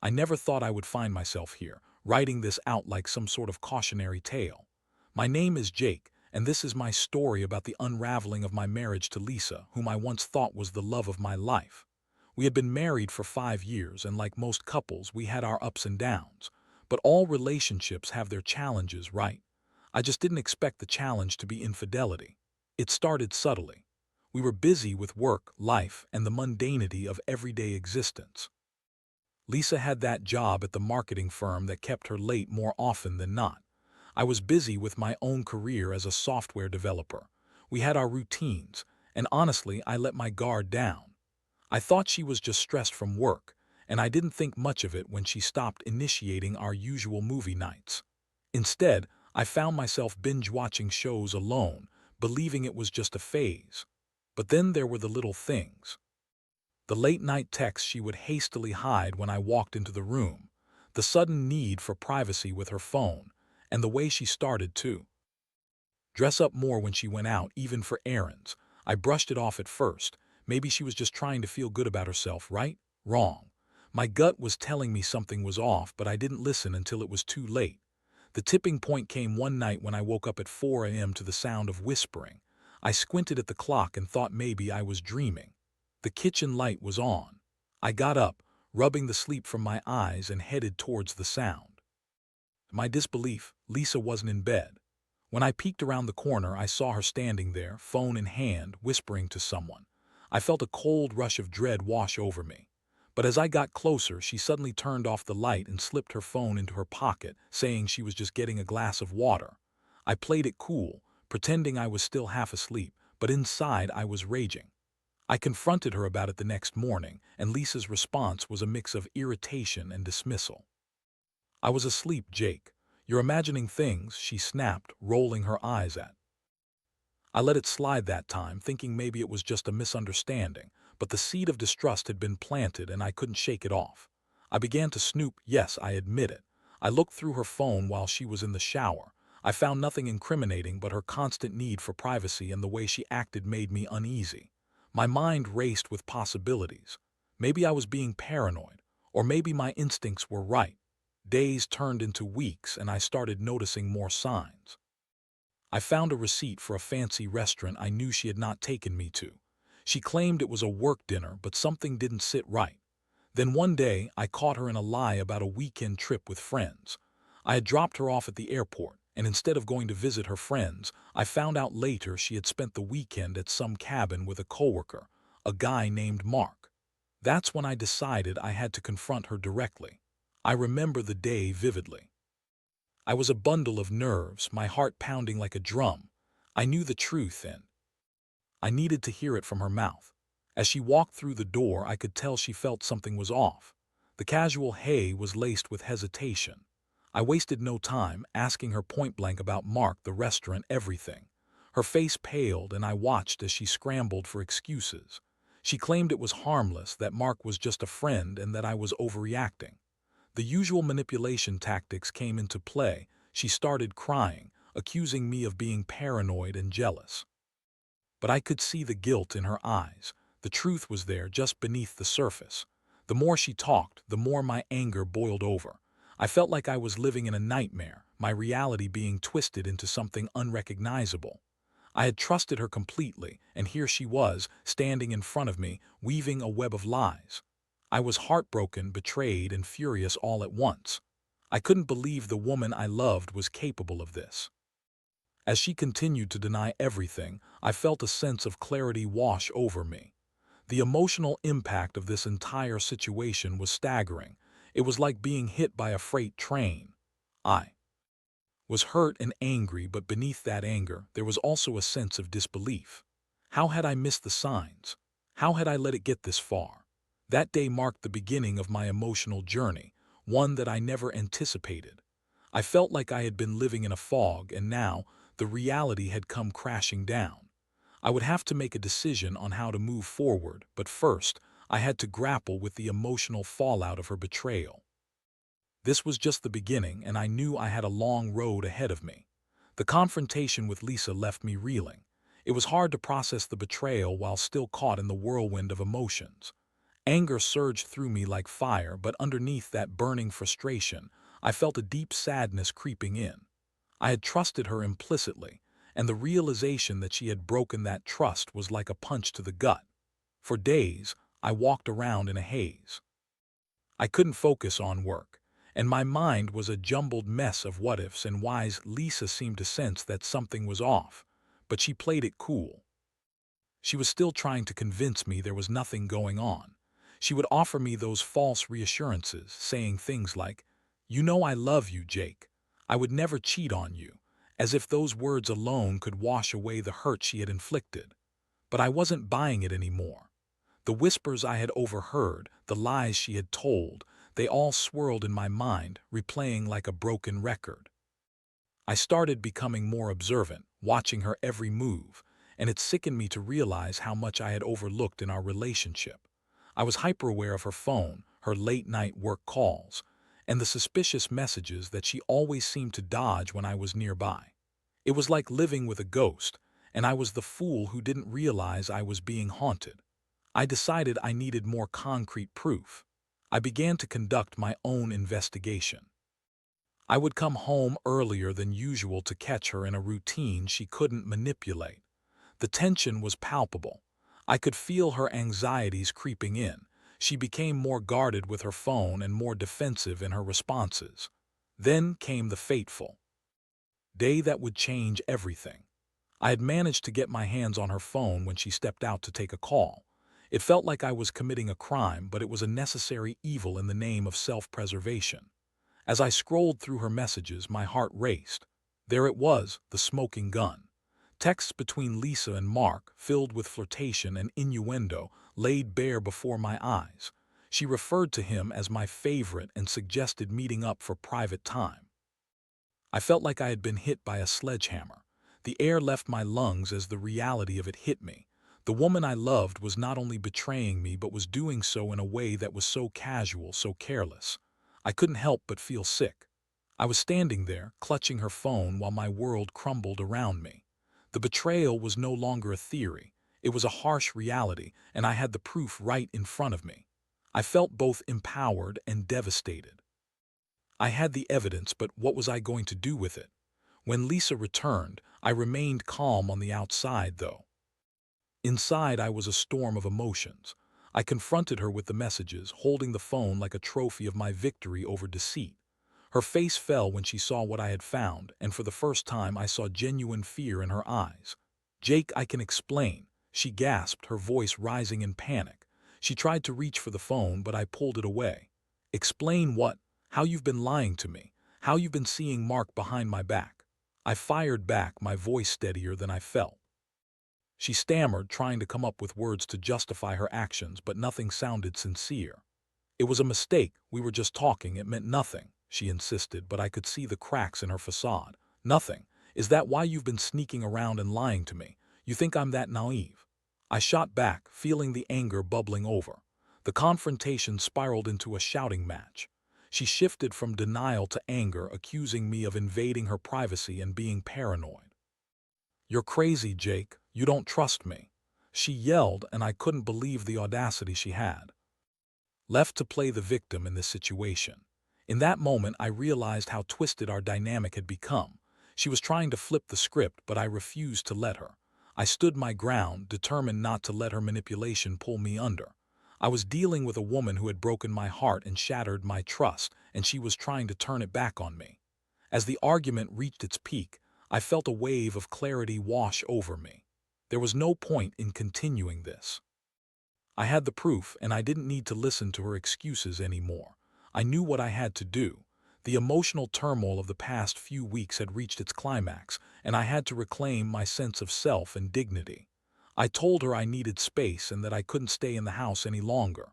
I never thought I would find myself here, writing this out like some sort of cautionary tale. My name is Jake, and this is my story about the unraveling of my marriage to Lisa, whom I once thought was the love of my life. We had been married for 5 years, and like most couples, we had our ups and downs. But all relationships have their challenges, right? I just didn't expect the challenge to be infidelity. It started subtly. We were busy with work, life, and the mundanity of everyday existence. Lisa had that job at the marketing firm that kept her late more often than not. I was busy with my own career as a software developer. We had our routines, and honestly, I let my guard down. I thought she was just stressed from work, and I didn't think much of it when she stopped initiating our usual movie nights. Instead, I found myself binge-watching shows alone, believing it was just a phase. But then there were the little things. The late-night texts she would hastily hide when I walked into the room, the sudden need for privacy with her phone, and the way she started to dress up more when she went out, even for errands. I brushed it off at first. Maybe she was just trying to feel good about herself, right? Wrong. My gut was telling me something was off, but I didn't listen until it was too late. The tipping point came one night when I woke up at 4 a.m. to the sound of whispering. I squinted at the clock and thought maybe I was dreaming. The kitchen light was on. I got up, rubbing the sleep from my eyes, and headed towards the sound. To my disbelief, Lisa wasn't in bed. When I peeked around the corner, I saw her standing there, phone in hand, whispering to someone. I felt a cold rush of dread wash over me. But as I got closer, she suddenly turned off the light and slipped her phone into her pocket, saying she was just getting a glass of water. I played it cool, pretending I was still half asleep, but inside I was raging. I confronted her about it the next morning, and Lisa's response was a mix of irritation and dismissal. "I was asleep, Jake. You're imagining things," she snapped, rolling her eyes at. I let it slide that time, thinking maybe it was just a misunderstanding, but the seed of distrust had been planted and I couldn't shake it off. I began to snoop, yes, I admit it. I looked through her phone while she was in the shower. I found nothing incriminating, but her constant need for privacy and the way she acted made me uneasy. My mind raced with possibilities. Maybe I was being paranoid, or maybe my instincts were right. Days turned into weeks, and I started noticing more signs. I found a receipt for a fancy restaurant I knew she had not taken me to. She claimed it was a work dinner, but something didn't sit right. Then one day, I caught her in a lie about a weekend trip with friends. I had dropped her off at the airport, and instead of going to visit her friends, I found out later she had spent the weekend at some cabin with a coworker, a guy named Mark. That's when I decided I had to confront her directly. I remember the day vividly. I was a bundle of nerves, my heart pounding like a drum. I knew the truth, and I needed to hear it from her mouth. As she walked through the door, I could tell she felt something was off. The casual "hey" was laced with hesitation. I wasted no time, asking her point-blank about Mark, the restaurant, everything. Her face paled, and I watched as she scrambled for excuses. She claimed it was harmless, that Mark was just a friend, and that I was overreacting. The usual manipulation tactics came into play. She started crying, accusing me of being paranoid and jealous. But I could see the guilt in her eyes. The truth was there, just beneath the surface. The more she talked, the more my anger boiled over. I felt like I was living in a nightmare, my reality being twisted into something unrecognizable. I had trusted her completely, and here she was, standing in front of me, weaving a web of lies. I was heartbroken, betrayed, and furious all at once. I couldn't believe the woman I loved was capable of this. As she continued to deny everything, I felt a sense of clarity wash over me. The emotional impact of this entire situation was staggering. It was like being hit by a freight train. I was hurt and angry, but beneath that anger, there was also a sense of disbelief. How had I missed the signs? How had I let it get this far? That day marked the beginning of my emotional journey, one that I never anticipated. I felt like I had been living in a fog, and now the reality had come crashing down. I would have to make a decision on how to move forward, but first, I had to grapple with the emotional fallout of her betrayal. This was just the beginning, and I knew I had a long road ahead of me. The confrontation with Lisa left me reeling. It was hard to process the betrayal while still caught in the whirlwind of emotions. Anger surged through me like fire, but underneath that burning frustration, I felt a deep sadness creeping in. I had trusted her implicitly, and the realization that she had broken that trust was like a punch to the gut. For days, I walked around in a haze. I couldn't focus on work, and my mind was a jumbled mess of what-ifs and whys. Lisa seemed to sense that something was off, but she played it cool. She was still trying to convince me there was nothing going on. She would offer me those false reassurances, saying things like, "You know I love you, Jake. I would never cheat on you," as if those words alone could wash away the hurt she had inflicted. But I wasn't buying it anymore. The whispers I had overheard, the lies she had told, they all swirled in my mind, replaying like a broken record. I started becoming more observant, watching her every move, and it sickened me to realize how much I had overlooked in our relationship. I was hyper-aware of her phone, her late-night work calls, and the suspicious messages that she always seemed to dodge when I was nearby. It was like living with a ghost, and I was the fool who didn't realize I was being haunted. I decided I needed more concrete proof. I began to conduct my own investigation. I would come home earlier than usual to catch her in a routine she couldn't manipulate. The tension was palpable. I could feel her anxieties creeping in. She became more guarded with her phone and more defensive in her responses. Then came the fateful day that would change everything. I had managed to get my hands on her phone when she stepped out to take a call. It felt like I was committing a crime, but it was a necessary evil in the name of self-preservation. As I scrolled through her messages, my heart raced. There it was, the smoking gun. Texts between Lisa and Mark, filled with flirtation and innuendo, laid bare before my eyes. She referred to him as my favorite and suggested meeting up for private time. I felt like I had been hit by a sledgehammer. The air left my lungs as the reality of it hit me. The woman I loved was not only betraying me, but was doing so in a way that was so casual, so careless. I couldn't help but feel sick. I was standing there, clutching her phone while my world crumbled around me. The betrayal was no longer a theory. It was a harsh reality, and I had the proof right in front of me. I felt both empowered and devastated. I had the evidence, but what was I going to do with it? When Lisa returned, I remained calm on the outside, though. Inside, I was a storm of emotions. I confronted her with the messages, holding the phone like a trophy of my victory over deceit. Her face fell when she saw what I had found, and for the first time I saw genuine fear in her eyes. "Jake, I can explain," she gasped, her voice rising in panic. She tried to reach for the phone, but I pulled it away. "Explain what? How you've been lying to me? How you've been seeing Mark behind my back?" I fired back, my voice steadier than I felt. She stammered, trying to come up with words to justify her actions, but nothing sounded sincere. "It was a mistake. We were just talking. It meant nothing," she insisted, but I could see the cracks in her facade. "Nothing? Is that why you've been sneaking around and lying to me? You think I'm that naive?" I shot back, feeling the anger bubbling over. The confrontation spiraled into a shouting match. She shifted from denial to anger, accusing me of invading her privacy and being paranoid. "You're crazy, Jake. You don't trust me," she yelled, and I couldn't believe the audacity she had. Left to play the victim in this situation. In that moment, I realized how twisted our dynamic had become. She was trying to flip the script, but I refused to let her. I stood my ground, determined not to let her manipulation pull me under. I was dealing with a woman who had broken my heart and shattered my trust, and she was trying to turn it back on me. As the argument reached its peak, I felt a wave of clarity wash over me. There was no point in continuing this. I had the proof, and I didn't need to listen to her excuses anymore. I knew what I had to do. The emotional turmoil of the past few weeks had reached its climax, and I had to reclaim my sense of self and dignity. I told her I needed space and that I couldn't stay in the house any longer.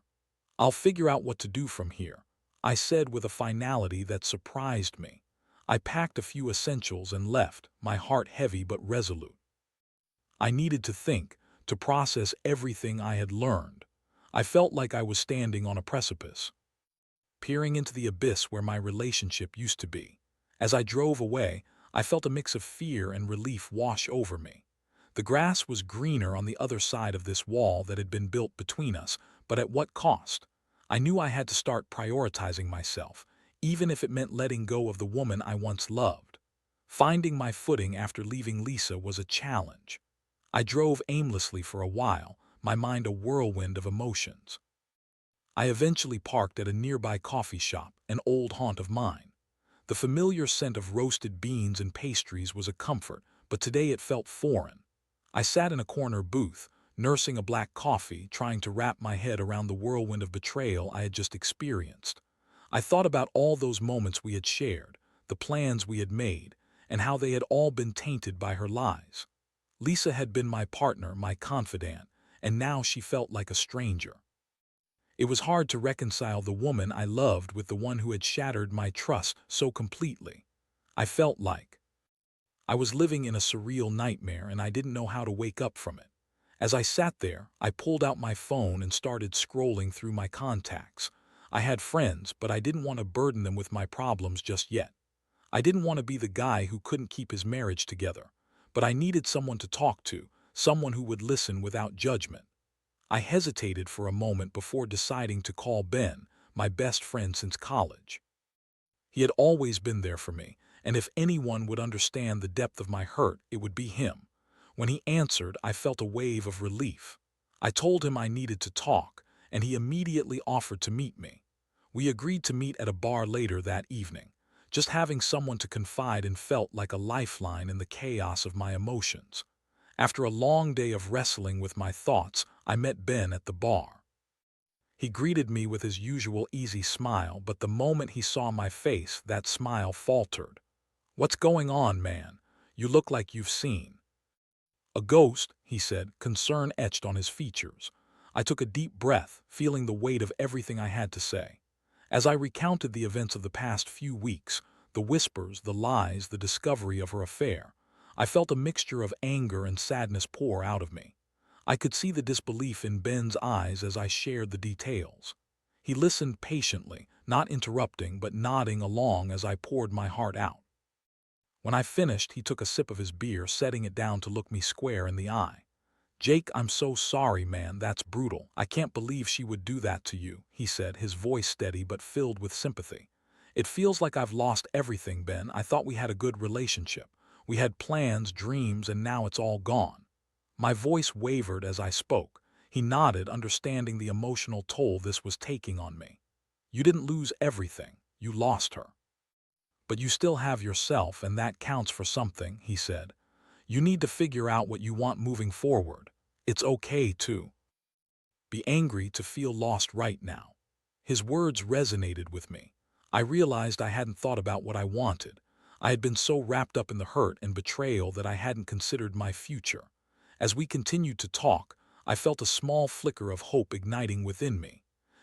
"I'll figure out what to do from here," I said with a finality that surprised me. I packed a few essentials and left, my heart heavy but resolute. I needed to think, to process everything I had learned. I felt like I was standing on a precipice, peering into the abyss where my relationship used to be. As I drove away, I felt a mix of fear and relief wash over me. The grass was greener on the other side of this wall that had been built between us, but at what cost? I knew I had to start prioritizing myself, even if it meant letting go of the woman I once loved. Finding my footing after leaving Lisa was a challenge. I drove aimlessly for a while, my mind a whirlwind of emotions. I eventually parked at a nearby coffee shop, an old haunt of mine. The familiar scent of roasted beans and pastries was a comfort, but today it felt foreign. I sat in a corner booth, nursing a black coffee, trying to wrap my head around the whirlwind of betrayal I had just experienced. I thought about all those moments we had shared, the plans we had made, and how they had all been tainted by her lies. Lisa had been my partner, my confidant, and now she felt like a stranger. It was hard to reconcile the woman I loved with the one who had shattered my trust so completely. I felt like I was living in a surreal nightmare and I didn't know how to wake up from it. As I sat there, I pulled out my phone and started scrolling through my contacts. I had friends, but I didn't want to burden them with my problems just yet. I didn't want to be the guy who couldn't keep his marriage together, but I needed someone to talk to, someone who would listen without judgment. I hesitated for a moment before deciding to call Ben, my best friend since college. He had always been there for me, and if anyone would understand the depth of my hurt, it would be him. When he answered, I felt a wave of relief. I told him I needed to talk, and he immediately offered to meet me. We agreed to meet at a bar later that evening. Just having someone to confide in felt like a lifeline in the chaos of my emotions. After a long day of wrestling with my thoughts, I met Ben at the bar. He greeted me with his usual easy smile, but the moment he saw my face, that smile faltered. "What's going on, man? You look like you've seen a ghost," he said, concern etched on his features. I took a deep breath, feeling the weight of everything I had to say. As I recounted the events of the past few weeks, the whispers, the lies, the discovery of her affair, I felt a mixture of anger and sadness pour out of me. I could see the disbelief in Ben's eyes as I shared the details. He listened patiently, not interrupting but nodding along as I poured my heart out. When I finished, he took a sip of his beer, setting it down to look me square in the eye. "Jake, I'm so sorry, man, that's brutal. I can't believe she would do that to you," he said, his voice steady but filled with sympathy. "It feels like I've lost everything, Ben. I thought we had a good relationship. We had plans, dreams, and now it's all gone." My voice wavered as I spoke. He nodded, understanding the emotional toll this was taking on me. "You didn't lose everything. You lost her. But you still have yourself, and that counts for something," he said. "You need to figure out what you want moving forward. It's okay to be angry, to feel lost right now." His words resonated with me. I realized I hadn't thought about what I wanted. I had been so wrapped up in the hurt and betrayal that I hadn't considered my future. As we continued to talk, I felt a small flicker of hope igniting within me.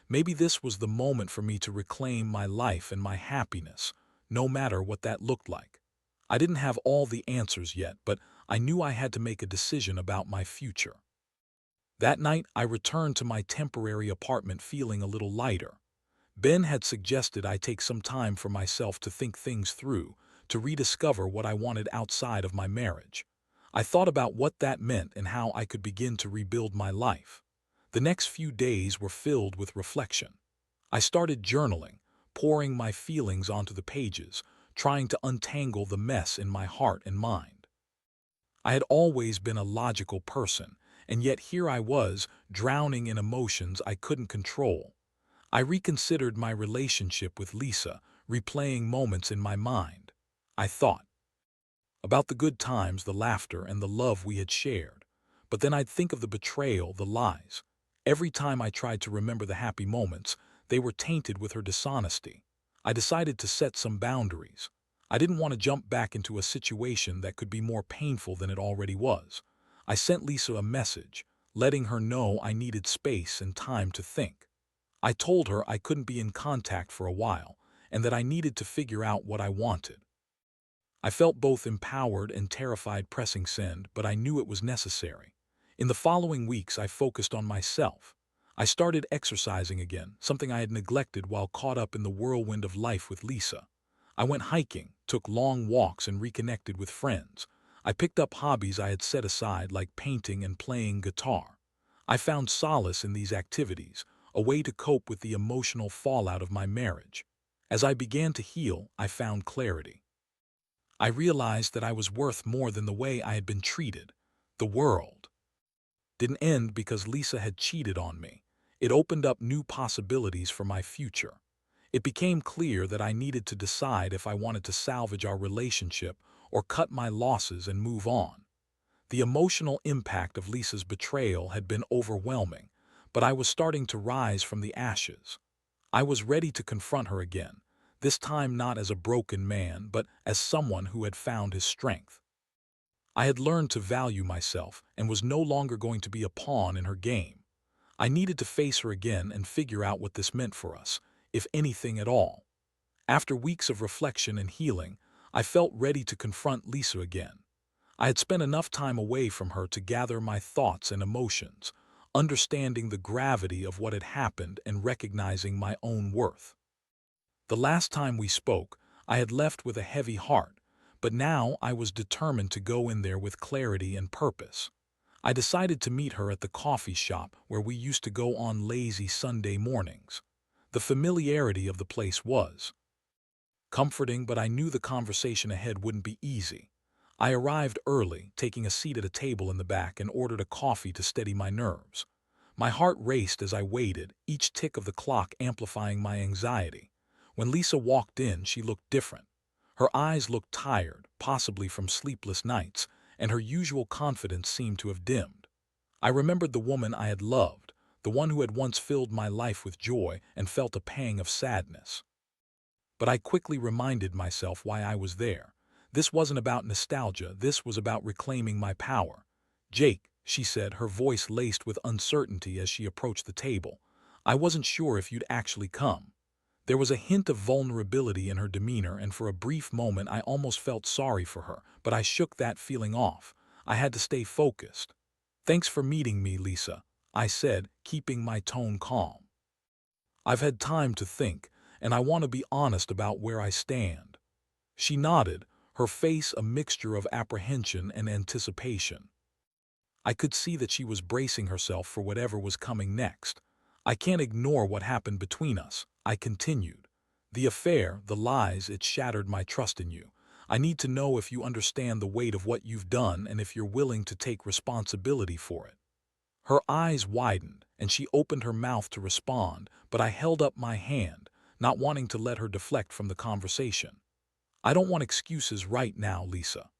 Maybe this was the moment for me to reclaim my life and my happiness, no matter what that looked like. I didn't have all the answers yet, but I knew I had to make a decision about my future. That night, I returned to my temporary apartment feeling a little lighter. Ben had suggested I take some time for myself to think things through, to rediscover what I wanted outside of my marriage. I thought about what that meant and how I could begin to rebuild my life. The next few days were filled with reflection. I started journaling, pouring my feelings onto the pages, trying to untangle the mess in my heart and mind. I had always been a logical person, and yet here I was, drowning in emotions I couldn't control. I reconsidered my relationship with Lisa, replaying moments in my mind. I thought about the good times, the laughter, and the love we had shared. But then I'd think of the betrayal, the lies. Every time I tried to remember the happy moments, they were tainted with her dishonesty. I decided to set some boundaries. I didn't want to jump back into a situation that could be more painful than it already was. I sent Lisa a message, letting her know I needed space and time to think. I told her I couldn't be in contact for a while, and that I needed to figure out what I wanted. I felt both empowered and terrified pressing send, but I knew it was necessary. In the following weeks, I focused on myself. I started exercising again, something I had neglected while caught up in the whirlwind of life with Lisa. I went hiking, took long walks, and reconnected with friends. I picked up hobbies I had set aside, like painting and playing guitar. I found solace in these activities, a way to cope with the emotional fallout of my marriage. As I began to heal, I found clarity. I realized that I was worth more than the way I had been treated. The world didn't end because Lisa had cheated on me. It opened up new possibilities for my future. It became clear that I needed to decide if I wanted to salvage our relationship or cut my losses and move on. The emotional impact of Lisa's betrayal had been overwhelming, but I was starting to rise from the ashes. I was ready to confront her again, this time not as a broken man, but as someone who had found his strength. I had learned to value myself and was no longer going to be a pawn in her game. I needed to face her again and figure out what this meant for us, if anything at all. After weeks of reflection and healing, I felt ready to confront Lisa again. I had spent enough time away from her to gather my thoughts and emotions, understanding the gravity of what had happened and recognizing my own worth. The last time we spoke, I had left with a heavy heart, but now I was determined to go in there with clarity and purpose. I decided to meet her at the coffee shop where we used to go on lazy Sunday mornings. The familiarity of the place was comforting, but I knew the conversation ahead wouldn't be easy. I arrived early, taking a seat at a table in the back, and ordered a coffee to steady my nerves. My heart raced as I waited, each tick of the clock amplifying my anxiety. When Lisa walked in, she looked different. Her eyes looked tired, possibly from sleepless nights, and her usual confidence seemed to have dimmed. I remembered the woman I had loved, the one who had once filled my life with joy, and felt a pang of sadness. But I quickly reminded myself why I was there. This wasn't about nostalgia, this was about reclaiming my power. "Jake," she said, her voice laced with uncertainty as she approached the table, "I wasn't sure if you'd actually come." There was a hint of vulnerability in her demeanor, and for a brief moment I almost felt sorry for her, but I shook that feeling off. I had to stay focused. "Thanks for meeting me, Lisa," I said, keeping my tone calm. "I've had time to think, and I want to be honest about where I stand." She nodded, her face a mixture of apprehension and anticipation. I could see that she was bracing herself for whatever was coming next. "I can't ignore what happened between us," I continued. "The affair, the lies, it shattered my trust in you. I need to know if you understand the weight of what you've done and if you're willing to take responsibility for it." Her eyes widened, and she opened her mouth to respond, but I held up my hand, not wanting to let her deflect from the conversation. "I don't want excuses right now, Lisa.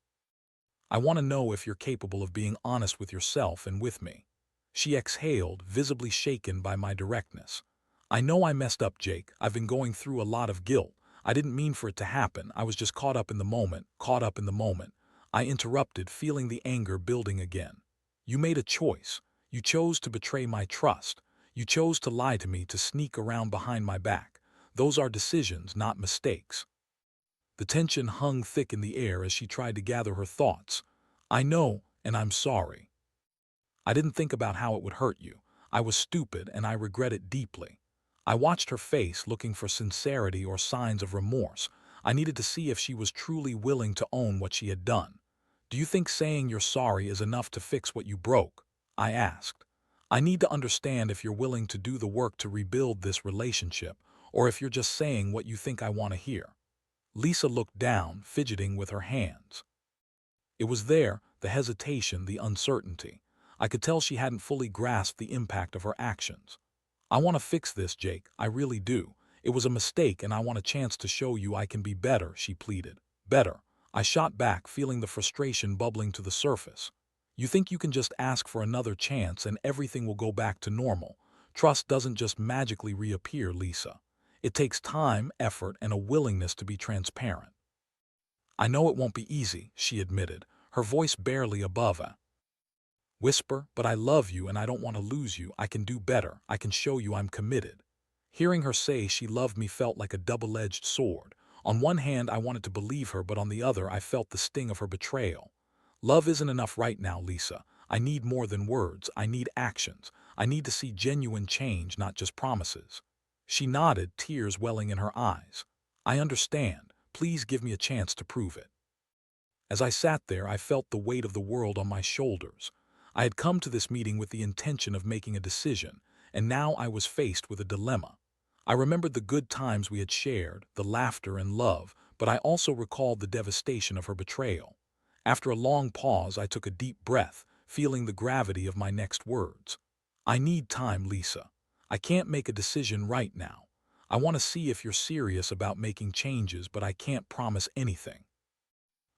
I want to know if you're capable of being honest with yourself and with me." She exhaled, visibly shaken by my directness. "I know I messed up, Jake. I've been going through a lot of guilt. I didn't mean for it to happen. I was just caught up in the moment. I interrupted, feeling the anger building again. "You made a choice. You chose to betray my trust. You chose to lie to me, to sneak around behind my back. Those are decisions, not mistakes." The tension hung thick in the air as she tried to gather her thoughts. "I know, and I'm sorry. I didn't think about how it would hurt you. I was stupid, and I regret it deeply." I watched her face, looking for sincerity or signs of remorse. I needed to see if she was truly willing to own what she had done. "Do you think saying you're sorry is enough to fix what you broke?" I asked. "I need to understand if you're willing to do the work to rebuild this relationship, or if you're just saying what you think I want to hear." Lisa looked down, fidgeting with her hands. It was there, the hesitation, the uncertainty. I could tell she hadn't fully grasped the impact of her actions. "I want to fix this, Jake. I really do. It was a mistake, and I want a chance to show you I can be better," she pleaded. "Better?" I shot back, feeling the frustration bubbling to the surface. "You think you can just ask for another chance and everything will go back to normal? Trust doesn't just magically reappear, Lisa. It takes time, effort, and a willingness to be transparent." "I know it won't be easy," she admitted, her voice barely above a whisper, "but I love you and I don't want to lose you. I can do better. I can show you I'm committed." Hearing her say she loved me felt like a double-edged sword. On one hand, I wanted to believe her, but on the other, I felt the sting of her betrayal. "Love isn't enough right now, Lisa. I need more than words. I need actions. I need to see genuine change, not just promises." She nodded, tears welling in her eyes. "I understand. Please give me a chance to prove it." As I sat there, I felt the weight of the world on my shoulders. I had come to this meeting with the intention of making a decision, and now I was faced with a dilemma. I remembered the good times we had shared, the laughter and love, but I also recalled the devastation of her betrayal. After a long pause, I took a deep breath, feeling the gravity of my next words. I need time, Lisa. I can't make a decision right now. I want to see if you're serious about making changes, but I can't promise anything.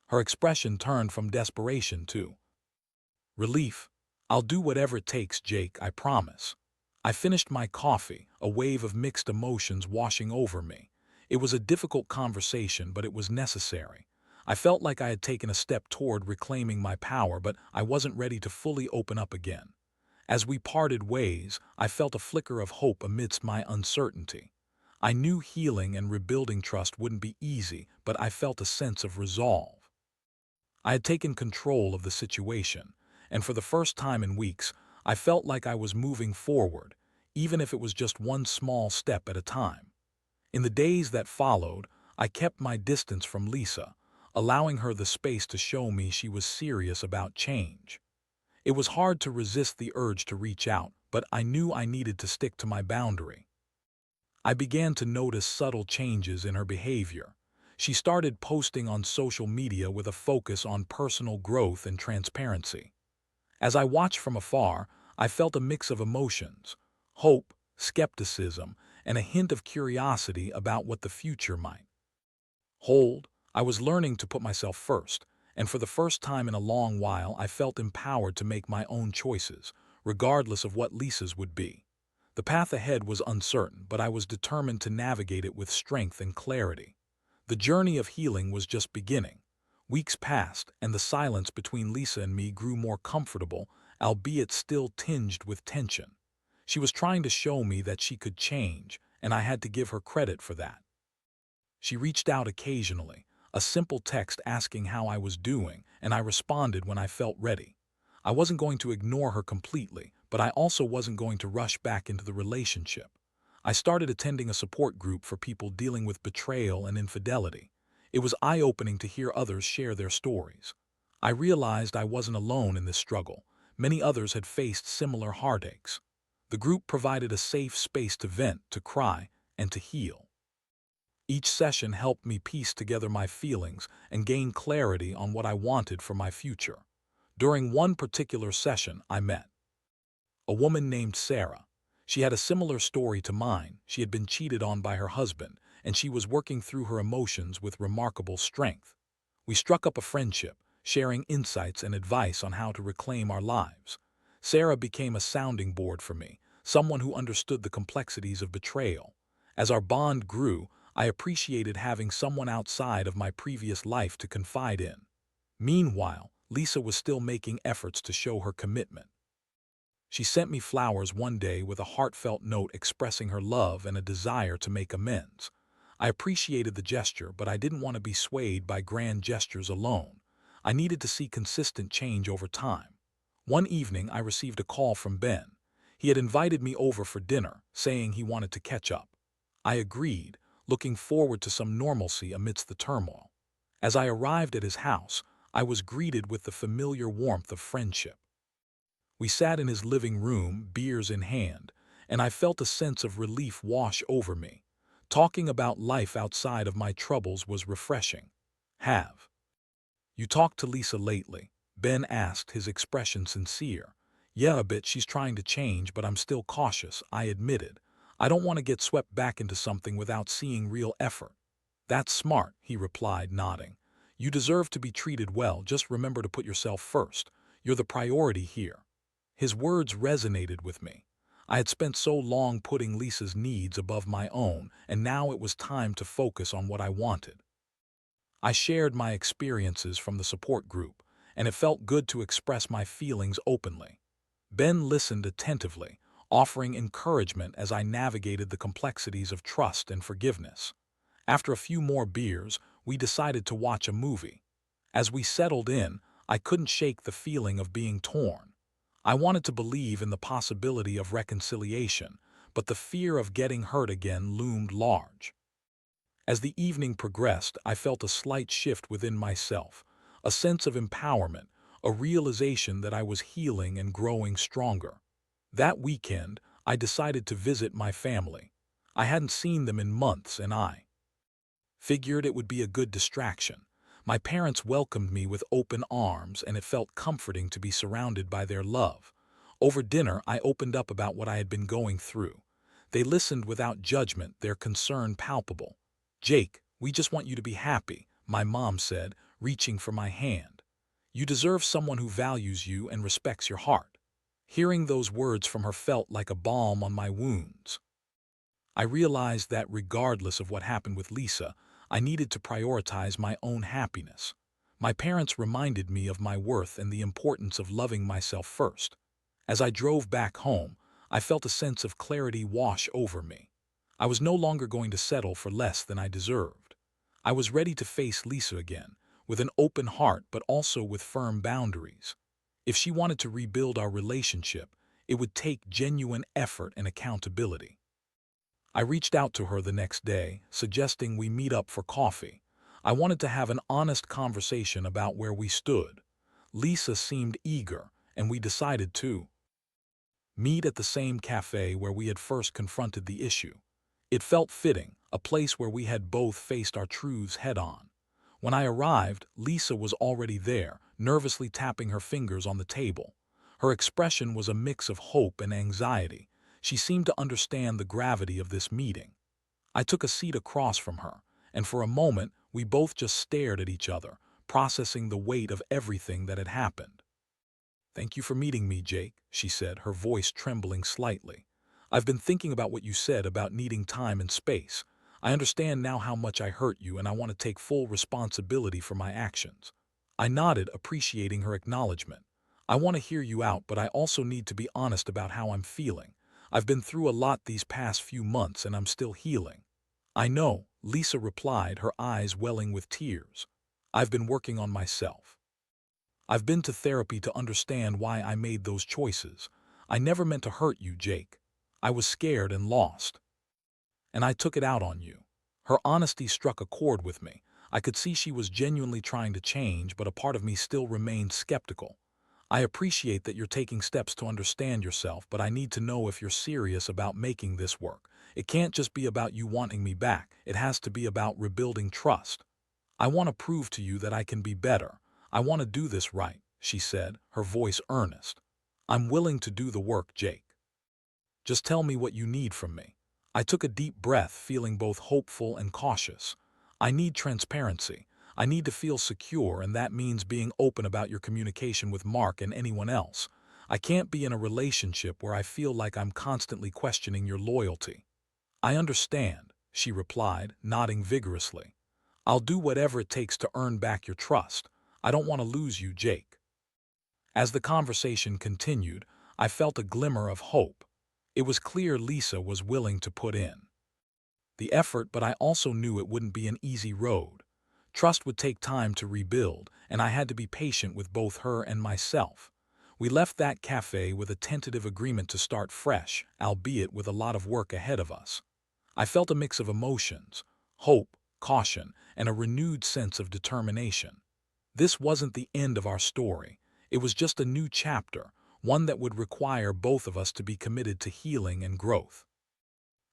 Her expression turned from desperation to relief. I'll do whatever it takes, Jake, I promise. I finished my coffee, a wave of mixed emotions washing over me. It was a difficult conversation, but it was necessary. I felt like I had taken a step toward reclaiming my power, but I wasn't ready to fully open up again. As we parted ways, I felt a flicker of hope amidst my uncertainty. I knew healing and rebuilding trust wouldn't be easy, but I felt a sense of resolve. I had taken control of the situation, and for the first time in weeks, I felt like I was moving forward, even if it was just one small step at a time. In the days that followed, I kept my distance from Lisa, allowing her the space to show me she was serious about change. It was hard to resist the urge to reach out, but I knew I needed to stick to my boundary. I began to notice subtle changes in her behavior. She started posting on social media with a focus on personal growth and transparency. As I watched from afar, I felt a mix of emotions: hope, skepticism, and a hint of curiosity about what the future might hold. I was learning to put myself first, and for the first time in a long while, I felt empowered to make my own choices, regardless of what Lisa's would be. The path ahead was uncertain, but I was determined to navigate it with strength and clarity. The journey of healing was just beginning. Weeks passed, and the silence between Lisa and me grew more comfortable, albeit still tinged with tension. She was trying to show me that she could change, and I had to give her credit for that. She reached out occasionally, a simple text asking how I was doing, and I responded when I felt ready. I wasn't going to ignore her completely, but I also wasn't going to rush back into the relationship. I started attending a support group for people dealing with betrayal and infidelity. It was eye-opening to hear others share their stories. I realized I wasn't alone in this struggle. Many others had faced similar heartaches. The group provided a safe space to vent, to cry, and to heal. Each session helped me piece together my feelings and gain clarity on what I wanted for my future. During one particular session, I met a woman named Sarah. She had a similar story to mine. She had been cheated on by her husband, and she was working through her emotions with remarkable strength. We struck up a friendship, sharing insights and advice on how to reclaim our lives. Sarah became a sounding board for me, someone who understood the complexities of betrayal. As our bond grew, I appreciated having someone outside of my previous life to confide in. Meanwhile, Lisa was still making efforts to show her commitment. She sent me flowers one day with a heartfelt note expressing her love and a desire to make amends. I appreciated the gesture, but I didn't want to be swayed by grand gestures alone. I needed to see consistent change over time. One evening, I received a call from Ben. He had invited me over for dinner, saying he wanted to catch up. I agreed, looking forward to some normalcy amidst the turmoil. As I arrived at his house, I was greeted with the familiar warmth of friendship. We sat in his living room, beers in hand, and I felt a sense of relief wash over me. Talking about life outside of my troubles was refreshing. Have you talked to Lisa lately? Ben asked, his expression sincere. Yeah, a bit. She's trying to change, but I'm still cautious, I admitted. I don't want to get swept back into something without seeing real effort. That's smart, he replied, nodding. You deserve to be treated well, just remember to put yourself first. You're the priority here. His words resonated with me. I had spent so long putting Lisa's needs above my own, and now it was time to focus on what I wanted. I shared my experiences from the support group, and it felt good to express my feelings openly. Ben listened attentively, offering encouragement as I navigated the complexities of trust and forgiveness. After a few more beers, we decided to watch a movie. As we settled in, I couldn't shake the feeling of being torn. I wanted to believe in the possibility of reconciliation, but the fear of getting hurt again loomed large. As the evening progressed, I felt a slight shift within myself, a sense of empowerment, a realization that I was healing and growing stronger. That weekend, I decided to visit my family. I hadn't seen them in months, and I figured it would be a good distraction. My parents welcomed me with open arms, and it felt comforting to be surrounded by their love. Over dinner, I opened up about what I had been going through. They listened without judgment, their concern palpable. "Jake, we just want you to be happy," my mom said, reaching for my hand. "You deserve someone who values you and respects your heart." Hearing those words from her felt like a balm on my wounds. I realized that regardless of what happened with Lisa, I needed to prioritize my own happiness. My parents reminded me of my worth and the importance of loving myself first. As I drove back home, I felt a sense of clarity wash over me. I was no longer going to settle for less than I deserved. I was ready to face Lisa again, with an open heart but also with firm boundaries. If she wanted to rebuild our relationship, it would take genuine effort and accountability. I reached out to her the next day, suggesting we meet up for coffee. I wanted to have an honest conversation about where we stood. Lisa seemed eager, and we decided to meet at the same cafe where we had first confronted the issue. It felt fitting, a place where we had both faced our truths head-on. When I arrived, Lisa was already there, nervously tapping her fingers on the table. Her expression was a mix of hope and anxiety. She seemed to understand the gravity of this meeting. I took a seat across from her, and for a moment we both just stared at each other, processing the weight of everything that had happened. "Thank you for meeting me, Jake," she said, her voice trembling slightly. "I've been thinking about what you said about needing time and space. I understand now how much I hurt you, and I want to take full responsibility for my actions." I nodded, appreciating her acknowledgement. "I want to hear you out, but I also need to be honest about how I'm feeling. I've been through a lot these past few months, and I'm still healing." "I know," Lisa replied, her eyes welling with tears. "I've been working on myself. I've been to therapy to understand why I made those choices. I never meant to hurt you, Jake. I was scared and lost. And I took it out on you." Her honesty struck a chord with me. I could see she was genuinely trying to change, but a part of me still remained skeptical. "I appreciate that you're taking steps to understand yourself, but I need to know if you're serious about making this work. It can't just be about you wanting me back. It has to be about rebuilding trust. I want to prove to you that I can be better. I want to do this right," she said, her voice earnest. "I'm willing to do the work, Jake. Just tell me what you need from me." I took a deep breath, feeling both hopeful and cautious. "I need transparency. I need to feel secure, and that means being open about your communication with Mark and anyone else. I can't be in a relationship where I feel like I'm constantly questioning your loyalty." "I understand," she replied, nodding vigorously. "I'll do whatever it takes to earn back your trust. I don't want to lose you, Jake." As the conversation continued, I felt a glimmer of hope. It was clear Lisa was willing to put in the effort, but I also knew it wouldn't be an easy road. Trust would take time to rebuild, and I had to be patient with both her and myself. We left that cafe with a tentative agreement to start fresh, albeit with a lot of work ahead of us. I felt a mix of emotions: hope, caution, and a renewed sense of determination. This wasn't the end of our story. It was just a new chapter, one that would require both of us to be committed to healing and growth.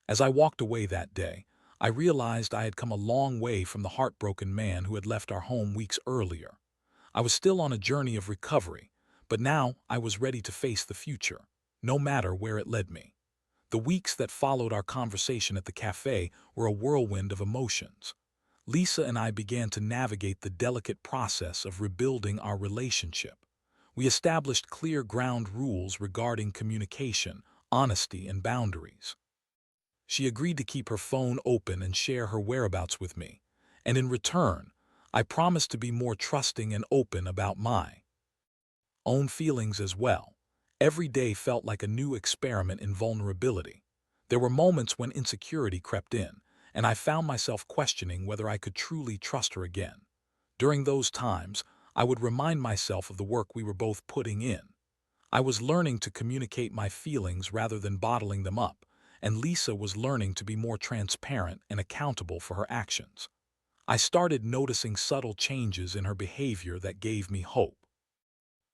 As I walked away that day, I realized I had come a long way from the heartbroken man who had left our home weeks earlier. I was still on a journey of recovery, but now I was ready to face the future, no matter where it led me. The weeks that followed our conversation at the cafe were a whirlwind of emotions. Lisa and I began to navigate the delicate process of rebuilding our relationship. We established clear ground rules regarding communication, honesty, and boundaries. She agreed to keep her phone open and share her whereabouts with me, and in return, I promised to be more trusting and open about my own feelings as well. Every day felt like a new experiment in vulnerability. There were moments when insecurity crept in, and I found myself questioning whether I could truly trust her again. During those times, I would remind myself of the work we were both putting in. I was learning to communicate my feelings rather than bottling them up, and Lisa was learning to be more transparent and accountable for her actions. I started noticing subtle changes in her behavior that gave me hope.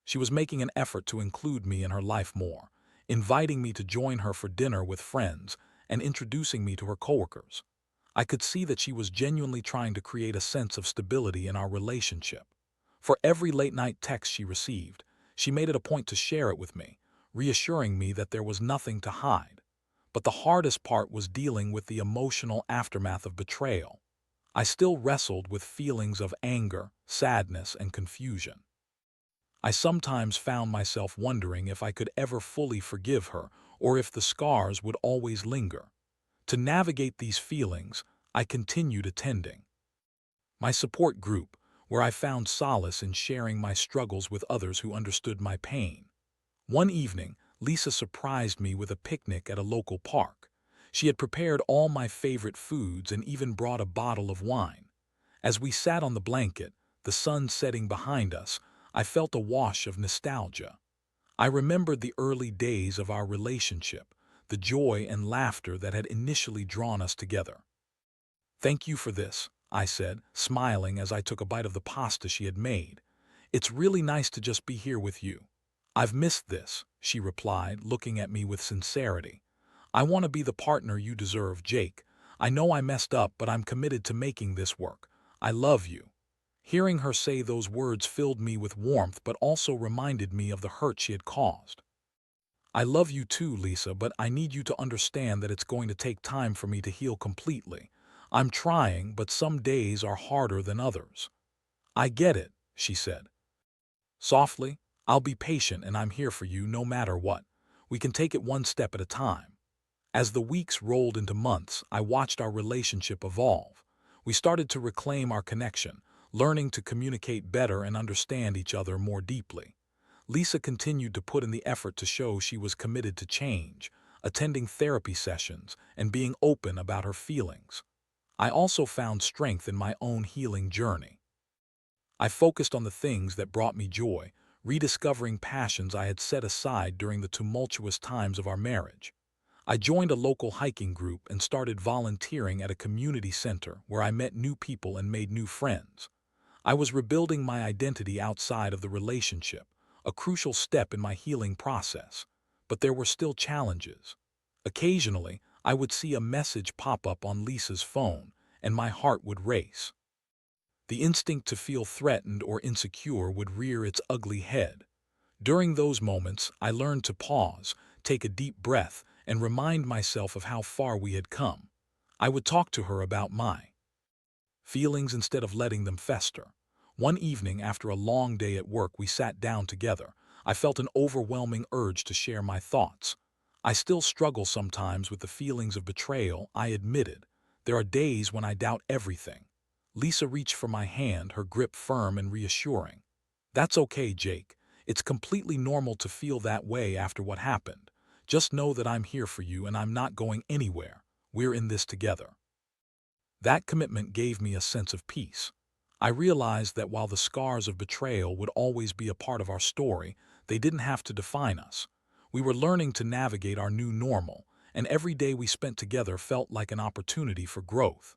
She was making an effort to include me in her life more, inviting me to join her for dinner with friends and introducing me to her coworkers. I could see that she was genuinely trying to create a sense of stability in our relationship. For every late-night text she received, she made it a point to share it with me, reassuring me that there was nothing to hide. But the hardest part was dealing with the emotional aftermath of betrayal. I still wrestled with feelings of anger, sadness, and confusion. I sometimes found myself wondering if I could ever fully forgive her or if the scars would always linger. To navigate these feelings, I continued attending my support group, where I found solace in sharing my struggles with others who understood my pain. One evening, Lisa surprised me with a picnic at a local park. She had prepared all my favorite foods and even brought a bottle of wine. As we sat on the blanket, the sun setting behind us, I felt a wash of nostalgia. I remembered the early days of our relationship, the joy and laughter that had initially drawn us together. "Thank you for this," I said, smiling as I took a bite of the pasta she had made. "It's really nice to just be here with you." "I've missed this," she replied, looking at me with sincerity. "I want to be the partner you deserve, Jake. I know I messed up, but I'm committed to making this work. I love you." Hearing her say those words filled me with warmth but also reminded me of the hurt she had caused. "I love you too, Lisa, but I need you to understand that it's going to take time for me to heal completely. I'm trying, but some days are harder than others." "I get it," she said softly. "I'll be patient and I'm here for you no matter what. We can take it one step at a time." As the weeks rolled into months, I watched our relationship evolve. We started to reclaim our connection, learning to communicate better and understand each other more deeply. Lisa continued to put in the effort to show she was committed to change, attending therapy sessions and being open about her feelings. I also found strength in my own healing journey. I focused on the things that brought me joy, rediscovering passions I had set aside during the tumultuous times of our marriage. I joined a local hiking group and started volunteering at a community center where I met new people and made new friends. I was rebuilding my identity outside of the relationship, a crucial step in my healing process. But there were still challenges. Occasionally, I would see a message pop up on Lisa's phone, and my heart would race. The instinct to feel threatened or insecure would rear its ugly head. During those moments, I learned to pause, take a deep breath, and remind myself of how far we had come. I would talk to her about my feelings instead of letting them fester. One evening, after a long day at work, we sat down together. I felt an overwhelming urge to share my thoughts. "I still struggle sometimes with the feelings of betrayal," I admitted. "There are days when I doubt everything." Lisa reached for my hand, her grip firm and reassuring. "That's okay, Jake. It's completely normal to feel that way after what happened. Just know that I'm here for you and I'm not going anywhere. We're in this together." That commitment gave me a sense of peace. I realized that while the scars of betrayal would always be a part of our story, they didn't have to define us. We were learning to navigate our new normal, and every day we spent together felt like an opportunity for growth.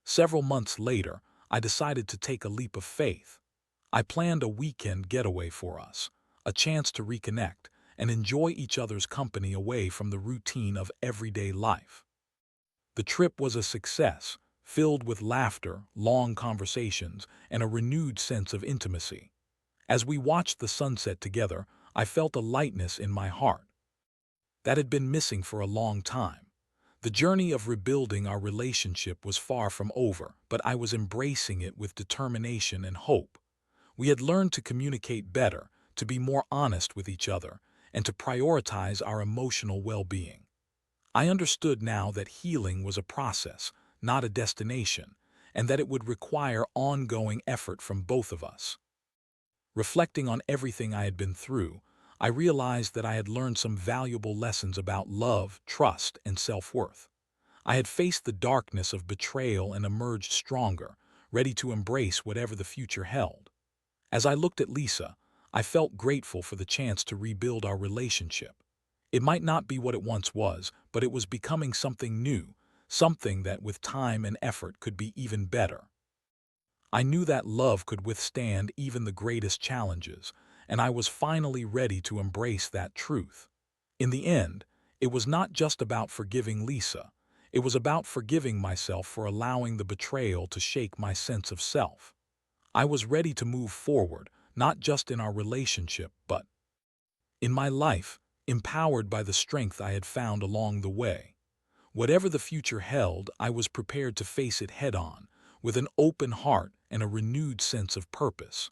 Several months later, I decided to take a leap of faith. I planned a weekend getaway for us, a chance to reconnect and enjoy each other's company away from the routine of everyday life. The trip was a success, filled with laughter, long conversations, and a renewed sense of intimacy. As we watched the sunset together, I felt a lightness in my heart that had been missing for a long time. The journey of rebuilding our relationship was far from over, but I was embracing it with determination and hope. We had learned to communicate better, to be more honest with each other, and to prioritize our emotional well-being. I understood now that healing was a process, not a destination, and that it would require ongoing effort from both of us. Reflecting on everything I had been through, I realized that I had learned some valuable lessons about love, trust, and self-worth. I had faced the darkness of betrayal and emerged stronger, ready to embrace whatever the future held. As I looked at Lisa, I felt grateful for the chance to rebuild our relationship. It might not be what it once was, but it was becoming something new, something that with time and effort could be even better. I knew that love could withstand even the greatest challenges, and I was finally ready to embrace that truth. In the end, it was not just about forgiving Lisa. It was about forgiving myself for allowing the betrayal to shake my sense of self. I was ready to move forward, not just in our relationship, but in my life, empowered by the strength I had found along the way. Whatever the future held, I was prepared to face it head-on, with an open heart and a renewed sense of purpose.